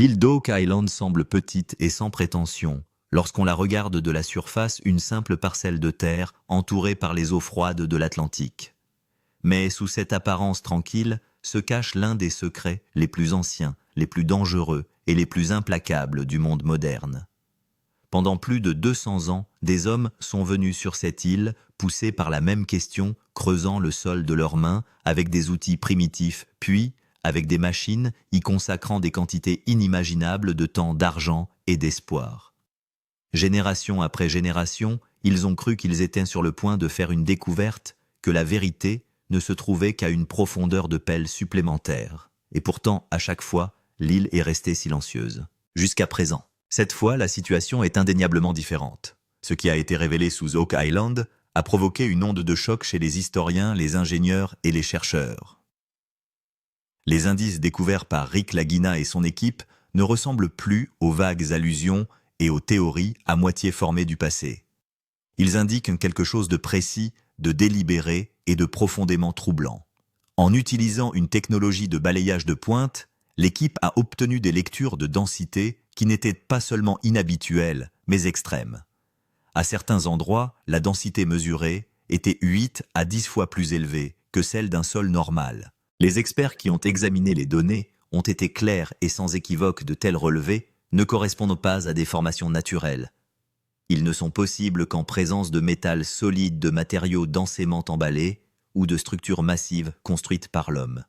L'île d'Oak Island semble petite et sans prétention. Lorsqu'on la regarde de la surface, une simple parcelle de terre entourée par les eaux froides de l'Atlantique. Mais sous cette apparence tranquille se cache l'un des secrets les plus anciens, les plus dangereux et les plus implacables du monde moderne. Pendant plus de 200 ans, des hommes sont venus sur cette île, poussés par la même question, creusant le sol de leurs mains avec des outils primitifs, puis, avec des machines, y consacrant des quantités inimaginables de temps, d'argent et d'espoir. Génération après génération, ils ont cru qu'ils étaient sur le point de faire une découverte, que la vérité ne se trouvait qu'à une profondeur de pelle supplémentaire. Et pourtant, à chaque fois, l'île est restée silencieuse. Jusqu'à présent. Cette fois, la situation est indéniablement différente. Ce qui a été révélé sous Oak Island a provoqué une onde de choc chez les historiens, les ingénieurs et les chercheurs. Les indices découverts par Rick Lagina et son équipe ne ressemblent plus aux vagues allusions et aux théories à moitié formées du passé. Ils indiquent quelque chose de précis, de délibéré et de profondément troublant. En utilisant une technologie de balayage de pointe, l'équipe a obtenu des lectures de densité qui n'étaient pas seulement inhabituelles, mais extrêmes. À certains endroits, la densité mesurée était 8 à 10 fois plus élevée que celle d'un sol normal. Les experts qui ont examiné les données ont été clairs et sans équivoque de tels relevés ne correspondent pas à des formations naturelles. Ils ne sont possibles qu'en présence de métal solide, de matériaux densément emballés ou de structures massives construites par l'homme.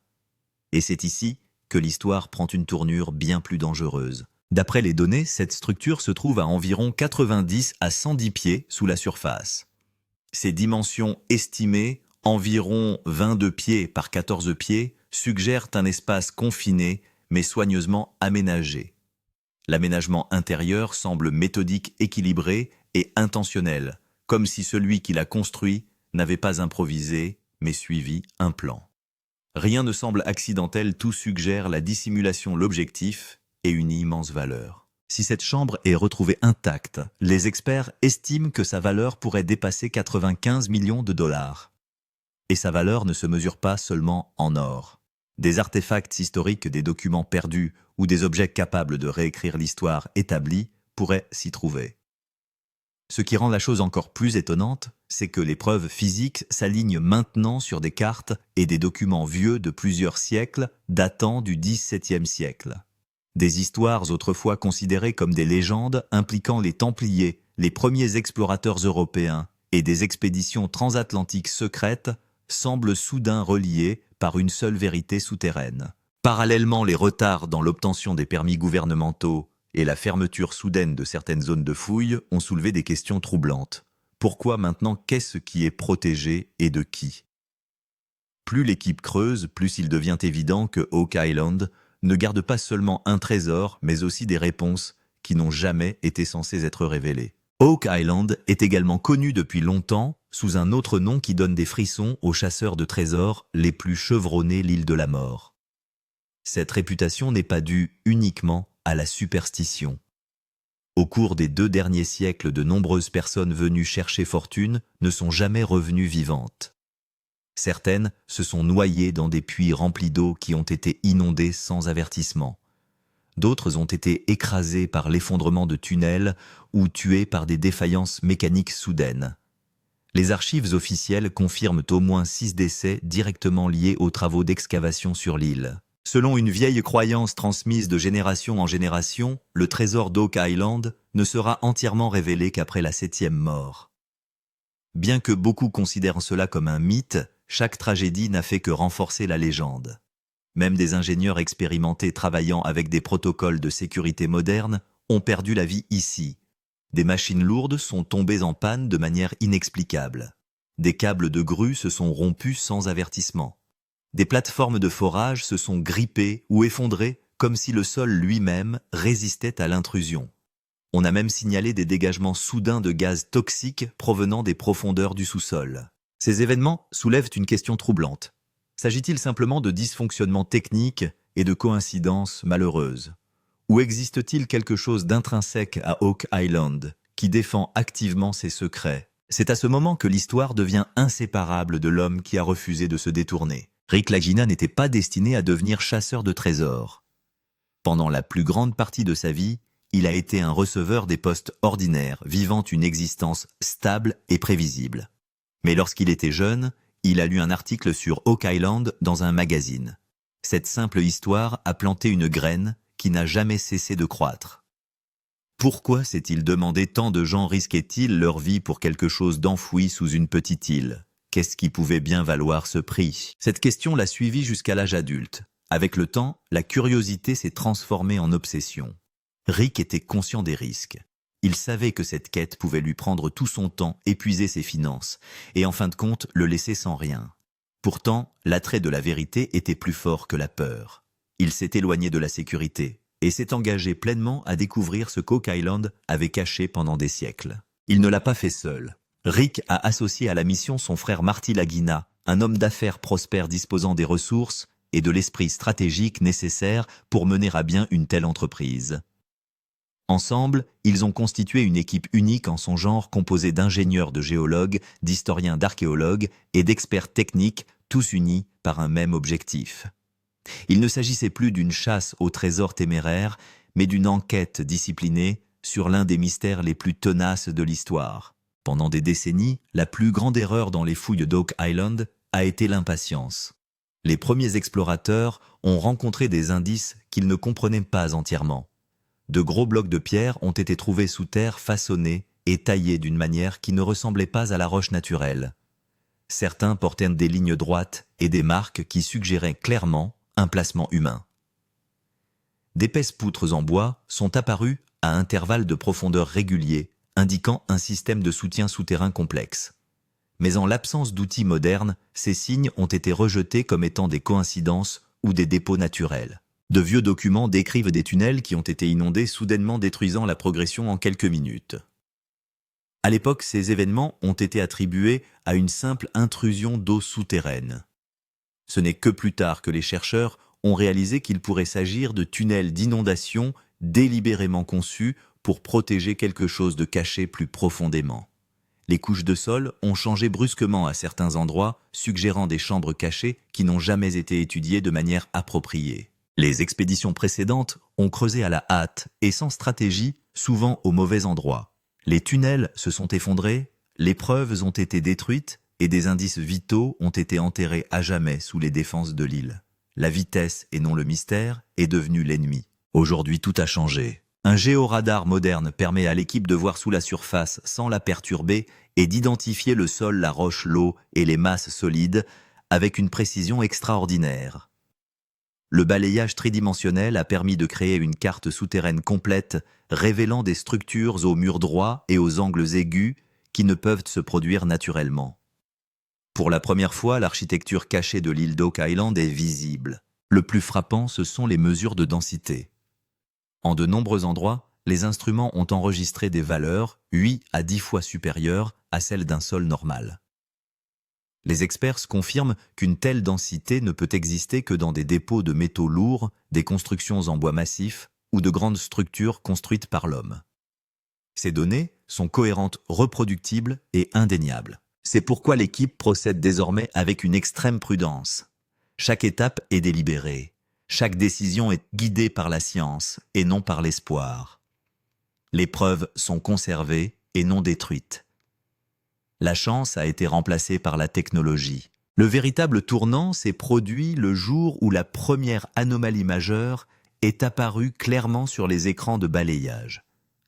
Et c'est ici que l'histoire prend une tournure bien plus dangereuse. D'après les données, cette structure se trouve à environ 90 à 110 pieds sous la surface. Ses dimensions estimées, environ 22 pieds par 14 pieds, suggèrent un espace confiné mais soigneusement aménagé. L'aménagement intérieur semble méthodique, équilibré et intentionnel, comme si celui qui l'a construit n'avait pas improvisé mais suivi un plan. Rien ne semble accidentel, tout suggère la dissimulation, l'objectif et une immense valeur. Si cette chambre est retrouvée intacte, les experts estiment que sa valeur pourrait dépasser 95 millions de dollars. Et sa valeur ne se mesure pas seulement en or. Des artefacts historiques, des documents perdus ou des objets capables de réécrire l'histoire établie pourraient s'y trouver. Ce qui rend la chose encore plus étonnante, c'est que les preuves physiques s'alignent maintenant sur des cartes et des documents vieux de plusieurs siècles datant du XVIIe siècle. Des histoires autrefois considérées comme des légendes impliquant les Templiers, les premiers explorateurs européens et des expéditions transatlantiques secrètes semblent soudain reliées par une seule vérité souterraine. Parallèlement, les retards dans l'obtention des permis gouvernementaux et la fermeture soudaine de certaines zones de fouilles ont soulevé des questions troublantes. Pourquoi maintenant, qu'est-ce qui est protégé et de qui? Plus l'équipe creuse, plus il devient évident que Oak Island ne garde pas seulement un trésor, mais aussi des réponses qui n'ont jamais été censées être révélées. Oak Island est également connu depuis longtemps sous un autre nom qui donne des frissons aux chasseurs de trésors les plus chevronnés, l'île de la mort. Cette réputation n'est pas due uniquement à la superstition. Au cours des 2 derniers siècles, de nombreuses personnes venues chercher fortune ne sont jamais revenues vivantes. Certaines se sont noyées dans des puits remplis d'eau qui ont été inondés sans avertissement. D'autres ont été écrasées par l'effondrement de tunnels ou tuées par des défaillances mécaniques soudaines. Les archives officielles confirment au moins 6 décès directement liés aux travaux d'excavation sur l'île. Selon une vieille croyance transmise de génération en génération, le trésor d'Oak Island ne sera entièrement révélé qu'après la 7e mort. Bien que beaucoup considèrent cela comme un mythe, chaque tragédie n'a fait que renforcer la légende. Même des ingénieurs expérimentés travaillant avec des protocoles de sécurité modernes ont perdu la vie ici. Des machines lourdes sont tombées en panne de manière inexplicable. Des câbles de grue se sont rompus sans avertissement. Des plateformes de forage se sont grippées ou effondrées comme si le sol lui-même résistait à l'intrusion. On a même signalé des dégagements soudains de gaz toxiques provenant des profondeurs du sous-sol. Ces événements soulèvent une question troublante. S'agit-il simplement de dysfonctionnements techniques et de coïncidences malheureuses? Ou existe-t-il quelque chose d'intrinsèque à Oak Island qui défend activement ses secrets? C'est à ce moment que l'histoire devient inséparable de l'homme qui a refusé de se détourner. Rick Lagina n'était pas destiné à devenir chasseur de trésors. Pendant la plus grande partie de sa vie, il a été un receveur des postes ordinaires, vivant une existence stable et prévisible. Mais lorsqu'il était jeune, il a lu un article sur Oak Island dans un magazine. Cette simple histoire a planté une graine qui n'a jamais cessé de croître. Pourquoi s'est-il demandé tant de gens risquaient-ils leur vie pour quelque chose d'enfoui sous une petite île? Qu'est-ce qui pouvait bien valoir ce prix? Cette question l'a suivi jusqu'à l'âge adulte. Avec le temps, la curiosité s'est transformée en obsession. Rick était conscient des risques. Il savait que cette quête pouvait lui prendre tout son temps, épuiser ses finances, et en fin de compte le laisser sans rien. Pourtant, l'attrait de la vérité était plus fort que la peur. Il s'est éloigné de la sécurité et s'est engagé pleinement à découvrir ce qu'Oak Island avait caché pendant des siècles. Il ne l'a pas fait seul. Rick a associé à la mission son frère Marty Lagina, un homme d'affaires prospère disposant des ressources et de l'esprit stratégique nécessaire pour mener à bien une telle entreprise. Ensemble, ils ont constitué une équipe unique en son genre composée d'ingénieurs, de géologues, d'historiens, d'archéologues et d'experts techniques, tous unis par un même objectif. Il ne s'agissait plus d'une chasse au trésor téméraire, mais d'une enquête disciplinée sur l'un des mystères les plus tenaces de l'histoire. Pendant des décennies, la plus grande erreur dans les fouilles d'Oak Island a été l'impatience. Les premiers explorateurs ont rencontré des indices qu'ils ne comprenaient pas entièrement. De gros blocs de pierre ont été trouvés sous terre, façonnés et taillés d'une manière qui ne ressemblait pas à la roche naturelle. Certains portaient des lignes droites et des marques qui suggéraient clairement un placement humain. D'épaisses poutres en bois sont apparues à intervalles de profondeur réguliers, indiquant un système de soutien souterrain complexe. Mais en l'absence d'outils modernes, ces signes ont été rejetés comme étant des coïncidences ou des dépôts naturels. De vieux documents décrivent des tunnels qui ont été inondés, soudainement détruisant la progression en quelques minutes. À l'époque, ces événements ont été attribués à une simple intrusion d'eau souterraine. Ce n'est que plus tard que les chercheurs ont réalisé qu'il pourrait s'agir de tunnels d'inondation délibérément conçus pour protéger quelque chose de caché plus profondément. Les couches de sol ont changé brusquement à certains endroits, suggérant des chambres cachées qui n'ont jamais été étudiées de manière appropriée. Les expéditions précédentes ont creusé à la hâte et sans stratégie, souvent au mauvais endroit. Les tunnels se sont effondrés, les preuves ont été détruites et des indices vitaux ont été enterrés à jamais sous les défenses de l'île. La vitesse et non le mystère est devenue l'ennemi. Aujourd'hui, tout a changé. Un géoradar moderne permet à l'équipe de voir sous la surface sans la perturber et d'identifier le sol, la roche, l'eau et les masses solides avec une précision extraordinaire. Le balayage tridimensionnel a permis de créer une carte souterraine complète révélant des structures aux murs droits et aux angles aigus qui ne peuvent se produire naturellement. Pour la première fois, l'architecture cachée de l'île d'Oak Island est visible. Le plus frappant, ce sont les mesures de densité. En de nombreux endroits, les instruments ont enregistré des valeurs 8 à 10 fois supérieures à celles d'un sol normal. Les experts confirment qu'une telle densité ne peut exister que dans des dépôts de métaux lourds, des constructions en bois massif ou de grandes structures construites par l'homme. Ces données sont cohérentes, reproductibles et indéniables. C'est pourquoi l'équipe procède désormais avec une extrême prudence. Chaque étape est délibérée. Chaque décision est guidée par la science et non par l'espoir. Les preuves sont conservées et non détruites. La chance a été remplacée par la technologie. Le véritable tournant s'est produit le jour où la première anomalie majeure est apparue clairement sur les écrans de balayage.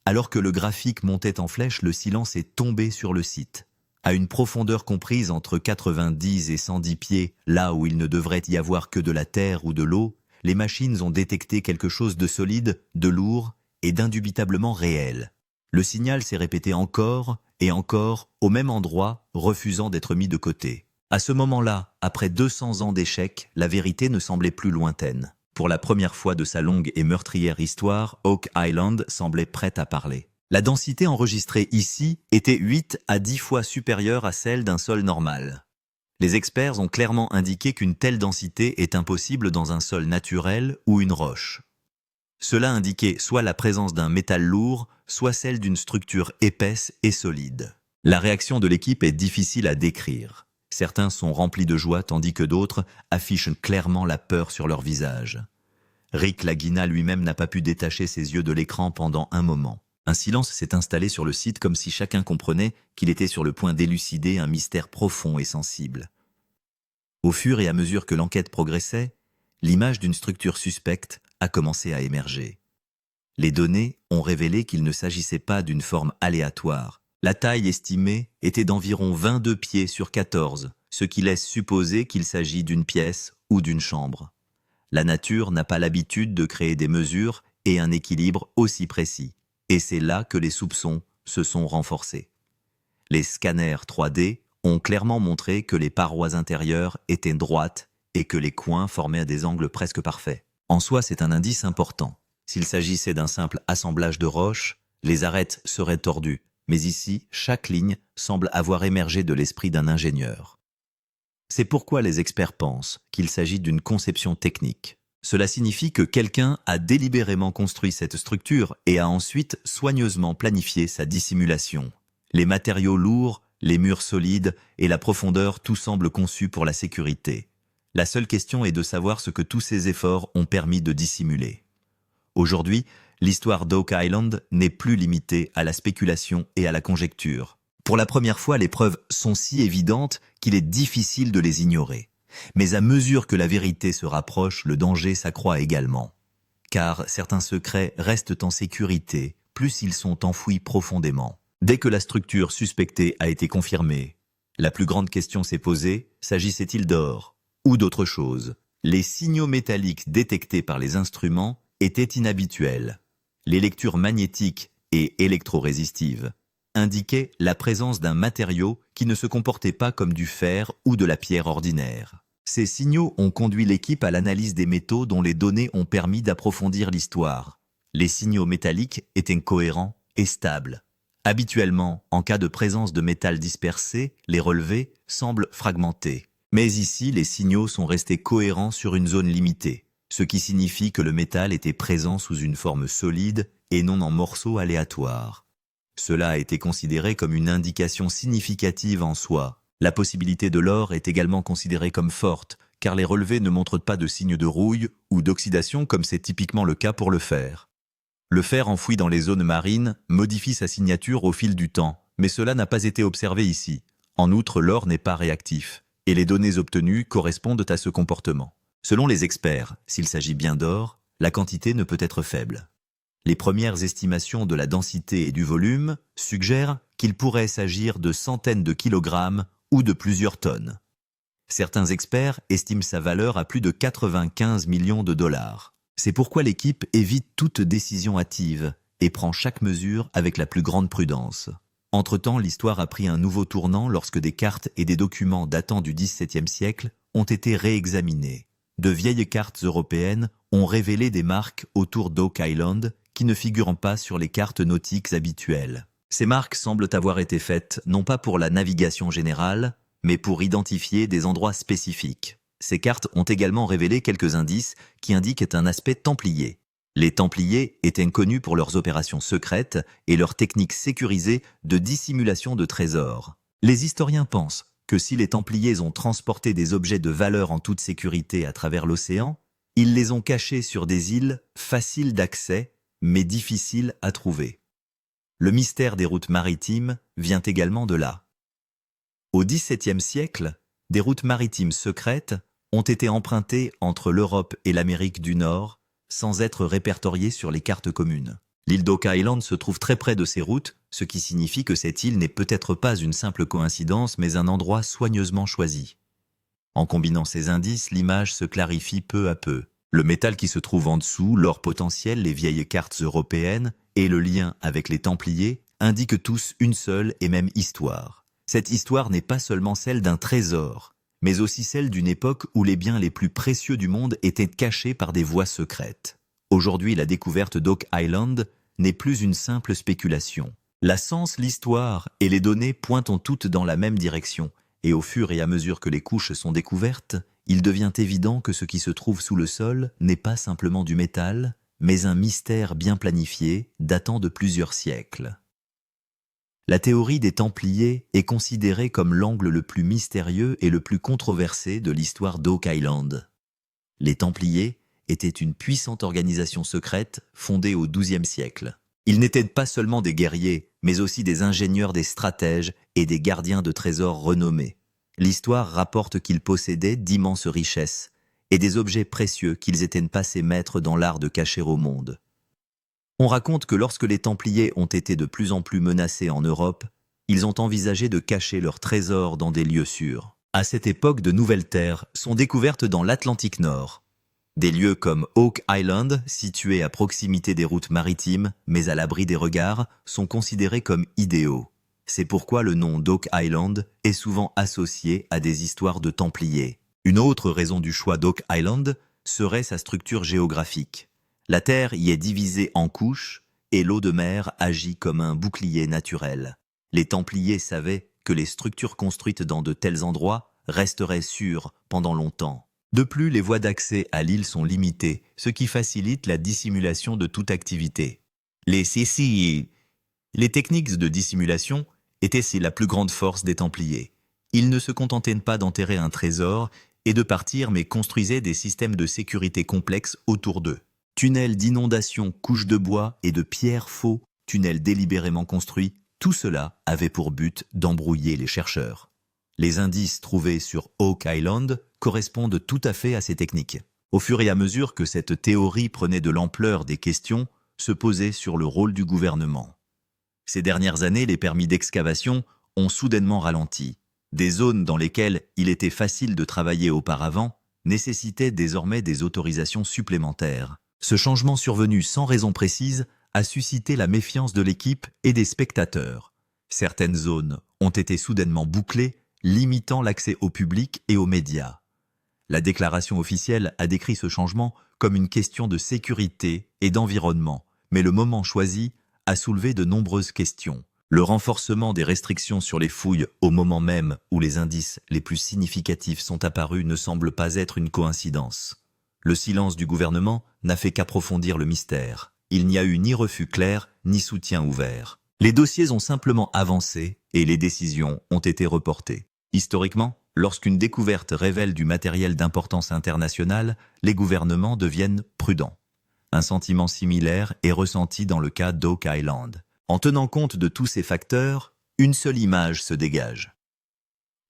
Alors que le graphique montait en flèche, le silence est tombé sur le site. À une profondeur comprise entre 90 et 110 pieds, là où il ne devrait y avoir que de la terre ou de l'eau, les machines ont détecté quelque chose de solide, de lourd et d'indubitablement réel. Le signal s'est répété encore et encore au même endroit, refusant d'être mis de côté. À ce moment-là, après 200 ans d'échecs, la vérité ne semblait plus lointaine. Pour la première fois de sa longue et meurtrière histoire, Oak Island semblait prête à parler. La densité enregistrée ici était 8 à 10 fois supérieure à celle d'un sol normal. Les experts ont clairement indiqué qu'une telle densité est impossible dans un sol naturel ou une roche. Cela indiquait soit la présence d'un métal lourd, soit celle d'une structure épaisse et solide. La réaction de l'équipe est difficile à décrire. Certains sont remplis de joie tandis que d'autres affichent clairement la peur sur leur visage. Rick Lagina lui-même n'a pas pu détacher ses yeux de l'écran pendant un moment. Un silence s'est installé sur le site comme si chacun comprenait qu'il était sur le point d'élucider un mystère profond et sensible. Au fur et à mesure que l'enquête progressait, l'image d'une structure suspecte a commencé à émerger. Les données ont révélé qu'il ne s'agissait pas d'une forme aléatoire. La taille estimée était d'environ 22 pieds sur 14, ce qui laisse supposer qu'il s'agit d'une pièce ou d'une chambre. La nature n'a pas l'habitude de créer des mesures et un équilibre aussi précis. Et c'est là que les soupçons se sont renforcés. Les scanners 3D ont clairement montré que les parois intérieures étaient droites et que les coins formaient des angles presque parfaits. En soi, c'est un indice important. S'il s'agissait d'un simple assemblage de roches, les arêtes seraient tordues. Mais ici, chaque ligne semble avoir émergé de l'esprit d'un ingénieur. C'est pourquoi les experts pensent qu'il s'agit d'une conception technique. Cela signifie que quelqu'un a délibérément construit cette structure et a ensuite soigneusement planifié sa dissimulation. Les matériaux lourds, les murs solides et la profondeur, tout semble conçu pour la sécurité. La seule question est de savoir ce que tous ces efforts ont permis de dissimuler. Aujourd'hui, l'histoire d'Oak Island n'est plus limitée à la spéculation et à la conjecture. Pour la première fois, les preuves sont si évidentes qu'il est difficile de les ignorer. Mais à mesure que la vérité se rapproche, le danger s'accroît également. Car certains secrets restent en sécurité, plus ils sont enfouis profondément. Dès que la structure suspectée a été confirmée, la plus grande question s'est posée, s'agissait-il d'or ou d'autre chose? Les signaux métalliques détectés par les instruments étaient inhabituels. Les lectures magnétiques et électrorésistives indiquaient la présence d'un matériau qui ne se comportait pas comme du fer ou de la pierre ordinaire. Ces signaux ont conduit l'équipe à l'analyse des métaux dont les données ont permis d'approfondir l'histoire. Les signaux métalliques étaient cohérents et stables. Habituellement, en cas de présence de métal dispersé, les relevés semblent fragmentés. Mais ici, les signaux sont restés cohérents sur une zone limitée, ce qui signifie que le métal était présent sous une forme solide et non en morceaux aléatoires. Cela a été considéré comme une indication significative en soi. La possibilité de l'or est également considérée comme forte, car les relevés ne montrent pas de signes de rouille ou d'oxydation comme c'est typiquement le cas pour le fer. Le fer enfoui dans les zones marines modifie sa signature au fil du temps, mais cela n'a pas été observé ici. En outre, l'or n'est pas réactif, et les données obtenues correspondent à ce comportement. Selon les experts, s'il s'agit bien d'or, la quantité ne peut être faible. Les premières estimations de la densité et du volume suggèrent qu'il pourrait s'agir de centaines de kilogrammes ou de plusieurs tonnes. Certains experts estiment sa valeur à plus de 95 millions de dollars. C'est pourquoi l'équipe évite toute décision hâtive et prend chaque mesure avec la plus grande prudence. Entre-temps, l'histoire a pris un nouveau tournant lorsque des cartes et des documents datant du XVIIe siècle ont été réexaminés. De vieilles cartes européennes ont révélé des marques autour d'Oak Island qui ne figurent pas sur les cartes nautiques habituelles. Ces marques semblent avoir été faites non pas pour la navigation générale, mais pour identifier des endroits spécifiques. Ces cartes ont également révélé quelques indices qui indiquent un aspect templier. Les Templiers étaient connus pour leurs opérations secrètes et leurs techniques sécurisées de dissimulation de trésors. Les historiens pensent que si les Templiers ont transporté des objets de valeur en toute sécurité à travers l'océan, ils les ont cachés sur des îles faciles d'accès, mais difficiles à trouver. Le mystère des routes maritimes vient également de là. Au XVIIe siècle, des routes maritimes secrètes ont été empruntées entre l'Europe et l'Amérique du Nord sans être répertoriées sur les cartes communes. L'île d'Oak Island se trouve très près de ces routes, ce qui signifie que cette île n'est peut-être pas une simple coïncidence, mais un endroit soigneusement choisi. En combinant ces indices, l'image se clarifie peu à peu. Le métal qui se trouve en dessous, l'or potentiel, les vieilles cartes européennes et le lien avec les Templiers indiquent tous une seule et même histoire. Cette histoire n'est pas seulement celle d'un trésor, mais aussi celle d'une époque où les biens les plus précieux du monde étaient cachés par des voies secrètes. Aujourd'hui, la découverte d'Oak Island n'est plus une simple spéculation. La science, l'histoire et les données pointent toutes dans la même direction, et au fur et à mesure que les couches sont découvertes, il devient évident que ce qui se trouve sous le sol n'est pas simplement du métal, mais un mystère bien planifié datant de plusieurs siècles. La théorie des Templiers est considérée comme l'angle le plus mystérieux et le plus controversé de l'histoire d'Oak Island. Les Templiers était une puissante organisation secrète fondée au XIIe siècle. Ils n'étaient pas seulement des guerriers, mais aussi des ingénieurs, des stratèges et des gardiens de trésors renommés. L'histoire rapporte qu'ils possédaient d'immenses richesses et des objets précieux qu'ils étaient passés maîtres dans l'art de cacher au monde. On raconte que lorsque les Templiers ont été de plus en plus menacés en Europe, ils ont envisagé de cacher leurs trésors dans des lieux sûrs. À cette époque, de nouvelles terres sont découvertes dans l'Atlantique Nord. Des lieux comme Oak Island, situés à proximité des routes maritimes, mais à l'abri des regards, sont considérés comme idéaux. C'est pourquoi le nom d'Oak Island est souvent associé à des histoires de Templiers. Une autre raison du choix d'Oak Island serait sa structure géographique. La Terre y est divisée en couches et l'eau de mer agit comme un bouclier naturel. Les Templiers savaient que les structures construites dans de tels endroits resteraient sûres pendant longtemps. De plus, les voies d'accès à l'île sont limitées, ce qui facilite la dissimulation de toute activité. Les techniques de dissimulation étaient la plus grande force des Templiers. Ils ne se contentaient pas d'enterrer un trésor et de partir, mais construisaient des systèmes de sécurité complexes autour d'eux. Tunnels d'inondation, couches de bois et de pierres faux, tunnels délibérément construits, tout cela avait pour but d'embrouiller les chercheurs. Les indices trouvés sur Oak Island correspondent tout à fait à ces techniques. Au fur et à mesure que cette théorie prenait de l'ampleur, des questions se posaient sur le rôle du gouvernement. Ces dernières années, les permis d'excavation ont soudainement ralenti. Des zones dans lesquelles il était facile de travailler auparavant nécessitaient désormais des autorisations supplémentaires. Ce changement survenu sans raison précise a suscité la méfiance de l'équipe et des spectateurs. Certaines zones ont été soudainement bouclées, limitant l'accès au public et aux médias. La déclaration officielle a décrit ce changement comme une question de sécurité et d'environnement, mais le moment choisi a soulevé de nombreuses questions. Le renforcement des restrictions sur les fouilles au moment même où les indices les plus significatifs sont apparus ne semble pas être une coïncidence. Le silence du gouvernement n'a fait qu'approfondir le mystère. Il n'y a eu ni refus clair, ni soutien ouvert. Les dossiers ont simplement avancé et les décisions ont été reportées. Historiquement, lorsqu'une découverte révèle du matériel d'importance internationale, les gouvernements deviennent prudents. Un sentiment similaire est ressenti dans le cas d'Oak Island. En tenant compte de tous ces facteurs, une seule image se dégage.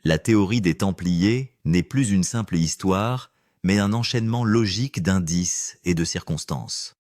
La théorie des Templiers n'est plus une simple histoire, mais un enchaînement logique d'indices et de circonstances.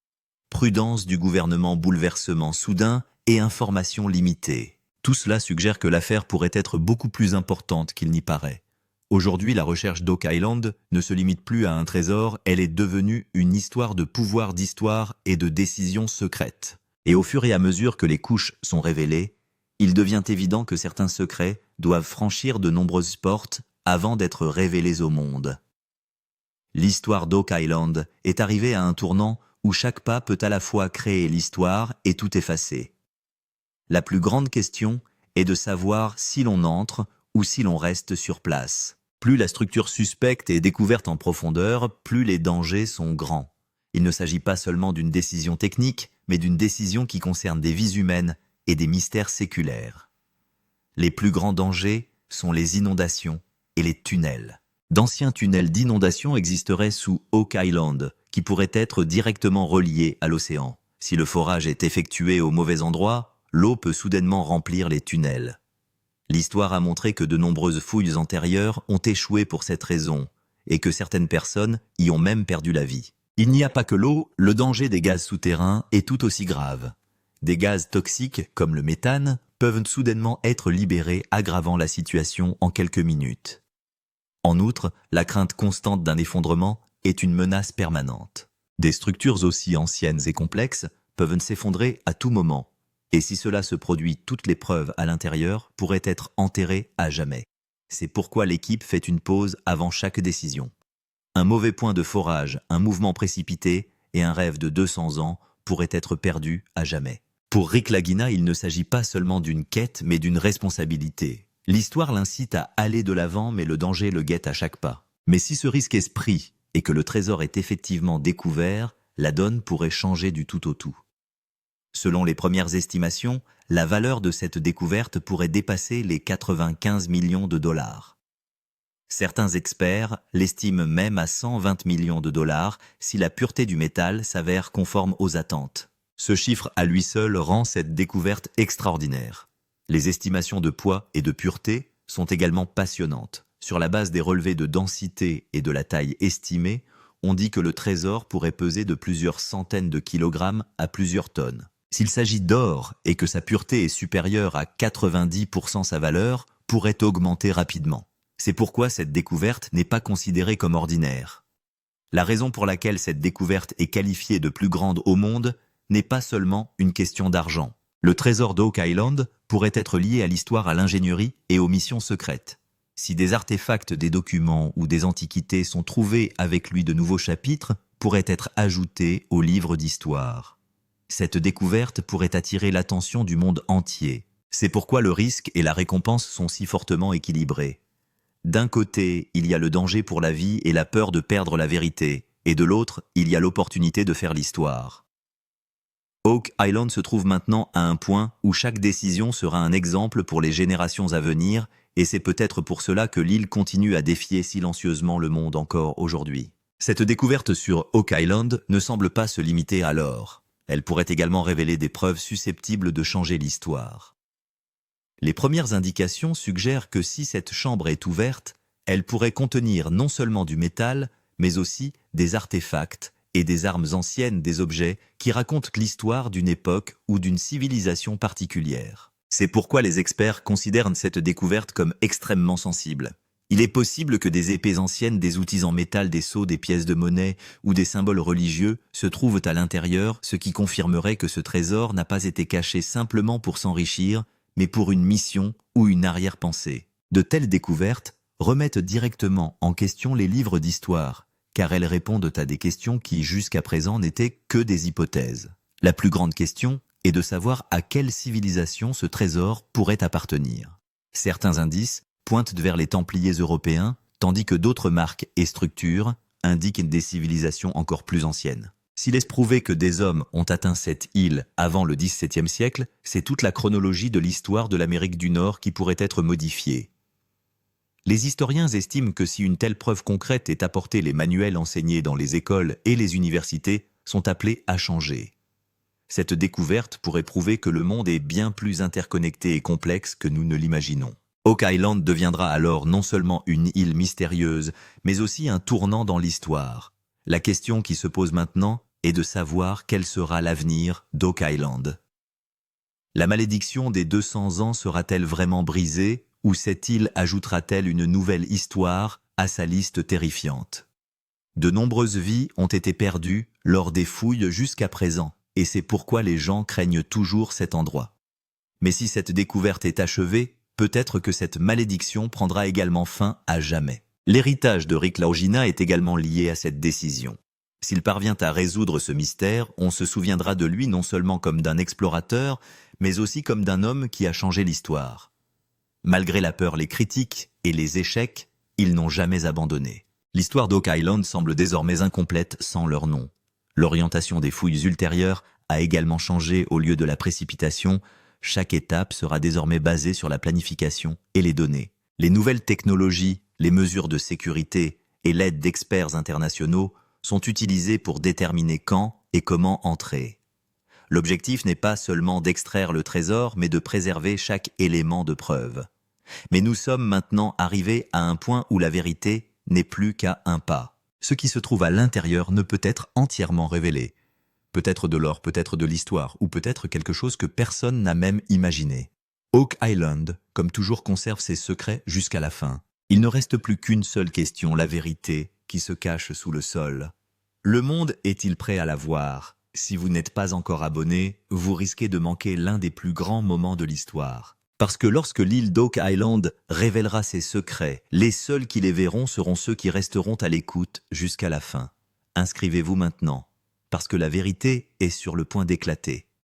Prudence du gouvernement, bouleversement soudain et information limitée. Tout cela suggère que l'affaire pourrait être beaucoup plus importante qu'il n'y paraît. Aujourd'hui, la recherche d'Oak Island ne se limite plus à un trésor, elle est devenue une histoire de pouvoir, d'histoire et de décisions secrètes. Et au fur et à mesure que les couches sont révélées, il devient évident que certains secrets doivent franchir de nombreuses portes avant d'être révélés au monde. L'histoire d'Oak Island est arrivée à un tournant où chaque pas peut à la fois créer l'histoire et tout effacer. La plus grande question est de savoir si l'on entre ou si l'on reste sur place. Plus la structure suspecte est découverte en profondeur, plus les dangers sont grands. Il ne s'agit pas seulement d'une décision technique, mais d'une décision qui concerne des vies humaines et des mystères séculaires. Les plus grands dangers sont les inondations et les tunnels. D'anciens tunnels d'inondation existeraient sous Oak Island, qui pourraient être directement reliés à l'océan. Si le forage est effectué au mauvais endroit, l'eau peut soudainement remplir les tunnels. L'histoire a montré que de nombreuses fouilles antérieures ont échoué pour cette raison, et que certaines personnes y ont même perdu la vie. Il n'y a pas que l'eau, le danger des gaz souterrains est tout aussi grave. Des gaz toxiques, comme le méthane, peuvent soudainement être libérés, aggravant la situation en quelques minutes. En outre, la crainte constante d'un effondrement est une menace permanente. Des structures aussi anciennes et complexes peuvent s'effondrer à tout moment, et si cela se produit, toutes les preuves à l'intérieur pourraient être enterrées à jamais. C'est pourquoi l'équipe fait une pause avant chaque décision. Un mauvais point de forage, un mouvement précipité et un rêve de 200 ans pourraient être perdus à jamais. Pour Rick Lagina, il ne s'agit pas seulement d'une quête, mais d'une responsabilité. L'histoire l'incite à aller de l'avant, mais le danger le guette à chaque pas. Mais si ce risque est pris et que le trésor est effectivement découvert, la donne pourrait changer du tout au tout. Selon les premières estimations, la valeur de cette découverte pourrait dépasser les 95 millions de dollars. Certains experts l'estiment même à 120 millions de dollars si la pureté du métal s'avère conforme aux attentes. Ce chiffre à lui seul rend cette découverte extraordinaire. Les estimations de poids et de pureté sont également passionnantes. Sur la base des relevés de densité et de la taille estimée, on dit que le trésor pourrait peser de plusieurs centaines de kilogrammes à plusieurs tonnes. S'il s'agit d'or et que sa pureté est supérieure à 90%, sa valeur pourrait augmenter rapidement. C'est pourquoi cette découverte n'est pas considérée comme ordinaire. La raison pour laquelle cette découverte est qualifiée de plus grande au monde n'est pas seulement une question d'argent. Le trésor d'Oak Island pourrait être lié à l'histoire, à l'ingénierie et aux missions secrètes. Si des artefacts, des documents ou des antiquités sont trouvés avec lui, de nouveaux chapitres pourraient être ajoutés au livre d'histoire. Cette découverte pourrait attirer l'attention du monde entier. C'est pourquoi le risque et la récompense sont si fortement équilibrés. D'un côté, il y a le danger pour la vie et la peur de perdre la vérité, et de l'autre, il y a l'opportunité de faire l'histoire. Oak Island se trouve maintenant à un point où chaque décision sera un exemple pour les générations à venir, et c'est peut-être pour cela que l'île continue à défier silencieusement le monde encore aujourd'hui. Cette découverte sur Oak Island ne semble pas se limiter à l'or. Elle pourrait également révéler des preuves susceptibles de changer l'histoire. Les premières indications suggèrent que si cette chambre est ouverte, elle pourrait contenir non seulement du métal, mais aussi des artefacts et des armes anciennes, des objets qui racontent l'histoire d'une époque ou d'une civilisation particulière. C'est pourquoi les experts considèrent cette découverte comme extrêmement sensible. Il est possible que des épées anciennes, des outils en métal, des sceaux, des pièces de monnaie ou des symboles religieux se trouvent à l'intérieur, ce qui confirmerait que ce trésor n'a pas été caché simplement pour s'enrichir, mais pour une mission ou une arrière-pensée. De telles découvertes remettent directement en question les livres d'histoire, car elles répondent à des questions qui jusqu'à présent n'étaient que des hypothèses. La plus grande question est de savoir à quelle civilisation ce trésor pourrait appartenir. Certains indices pointent vers les Templiers européens, tandis que d'autres marques et structures indiquent des civilisations encore plus anciennes. S'il est prouvé que des hommes ont atteint cette île avant le XVIIe siècle, c'est toute la chronologie de l'histoire de l'Amérique du Nord qui pourrait être modifiée. Les historiens estiment que si une telle preuve concrète est apportée, les manuels enseignés dans les écoles et les universités sont appelés à changer. Cette découverte pourrait prouver que le monde est bien plus interconnecté et complexe que nous ne l'imaginons. Oak Island deviendra alors non seulement une île mystérieuse, mais aussi un tournant dans l'histoire. La question qui se pose maintenant est de savoir quel sera l'avenir d'Oak Island. La malédiction des 200 ans sera-t-elle vraiment brisée, ou cette île ajoutera-t-elle une nouvelle histoire à sa liste terrifiante? De nombreuses vies ont été perdues lors des fouilles jusqu'à présent, et c'est pourquoi les gens craignent toujours cet endroit. Mais si cette découverte est achevée, peut-être que cette malédiction prendra également fin à jamais. L'héritage de Rick Laugina est également lié à cette décision. S'il parvient à résoudre ce mystère, on se souviendra de lui non seulement comme d'un explorateur, mais aussi comme d'un homme qui a changé l'histoire. Malgré la peur, les critiques et les échecs, ils n'ont jamais abandonné. L'histoire d'Oak Island semble désormais incomplète sans leur nom. L'orientation des fouilles ultérieures a également changé. Au lieu de la précipitation, chaque étape sera désormais basée sur la planification et les données. Les nouvelles technologies, les mesures de sécurité et l'aide d'experts internationaux sont utilisées pour déterminer quand et comment entrer. L'objectif n'est pas seulement d'extraire le trésor, mais de préserver chaque élément de preuve. Mais nous sommes maintenant arrivés à un point où la vérité n'est plus qu'à un pas. Ce qui se trouve à l'intérieur ne peut être entièrement révélé. Peut-être de l'or, peut-être de l'histoire, ou peut-être quelque chose que personne n'a même imaginé. Oak Island, comme toujours, conserve ses secrets jusqu'à la fin. Il ne reste plus qu'une seule question, la vérité, qui se cache sous le sol. Le monde est-il prêt à la voir? Si vous n'êtes pas encore abonné, vous risquez de manquer l'un des plus grands moments de l'histoire. Parce que lorsque l'île d'Oak Island révélera ses secrets, les seuls qui les verront seront ceux qui resteront à l'écoute jusqu'à la fin. Inscrivez-vous maintenant, parce que la vérité est sur le point d'éclater.